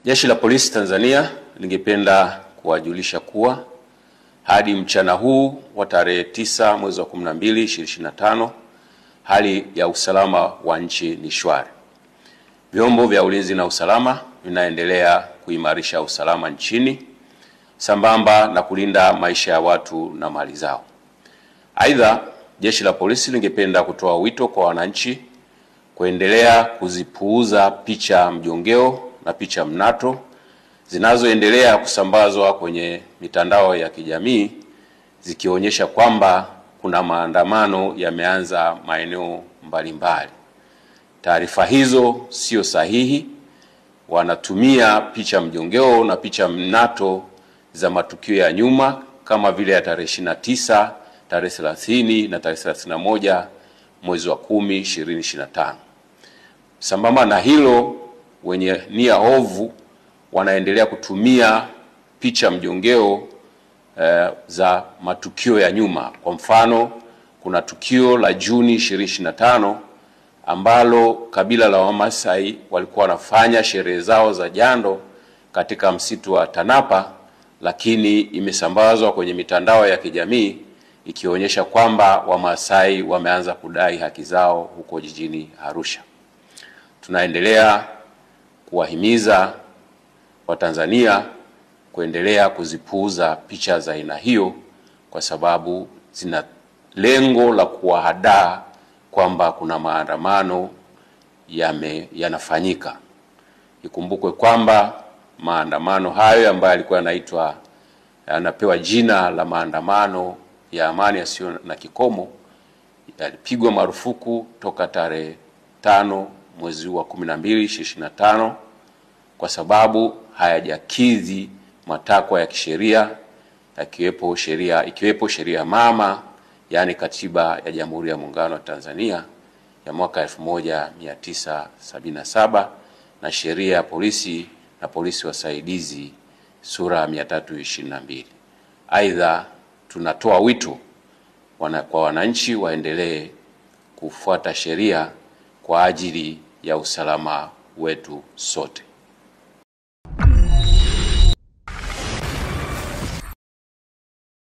Jeshi la Polisi Tanzania lingependa kuwajulisha kuwa hadi mchana huu wa tarehe 9 mwezi wa 12 2025 hali ya usalama wa nchi ni shwari. Vyombo vya ulinzi na usalama vinaendelea kuimarisha usalama nchini sambamba na kulinda maisha ya watu na mali zao. Aidha, Jeshi la Polisi lingependa kutoa wito kwa wananchi kuendelea kuzipuuza picha mjongeo na picha mnato zinazoendelea kusambazwa kwenye mitandao ya kijamii zikionyesha kwamba kuna maandamano yameanza maeneo mbalimbali. Taarifa hizo sio sahihi. Wanatumia picha mjongeo na picha mnato za matukio ya nyuma kama vile ya tarehe 29, tarehe 30 na tarehe 31 mwezi wa 10 2025. Sambamba na hilo, wenye nia ovu wanaendelea kutumia picha mjongeo za matukio ya nyuma. Kwa mfano, kuna tukio la Juni 2025 ambalo kabila la Wamasai walikuwa wanafanya sherehe zao za jando katika msitu wa Tanapa, lakini imesambazwa kwenye mitandao ya kijamii ikionyesha kwamba Wamasai wameanza kudai haki zao huko jijini Arusha. Tunaendelea kuwahimiza Watanzania kuendelea kuzipuuza picha za aina hiyo kwa sababu zina lengo la kuwahadaa kwamba kuna maandamano yanafanyika. Ikumbukwe kwamba maandamano hayo ambayo yalikuwa yanapewa jina la maandamano ya amani yasiyo na kikomo yalipigwa marufuku toka tarehe 5 mwezi wa 12 2025 kwa sababu hayajakidhi matakwa ya kisheria ikiwepo sheria mama, yani Katiba ya Jamhuri ya Muungano wa Tanzania ya mwaka 1977 na sheria ya polisi na polisi wasaidizi sura 322. Aidha, tunatoa wito kwa wananchi waendelee kufuata sheria kwa ajili ya usalama wetu sote.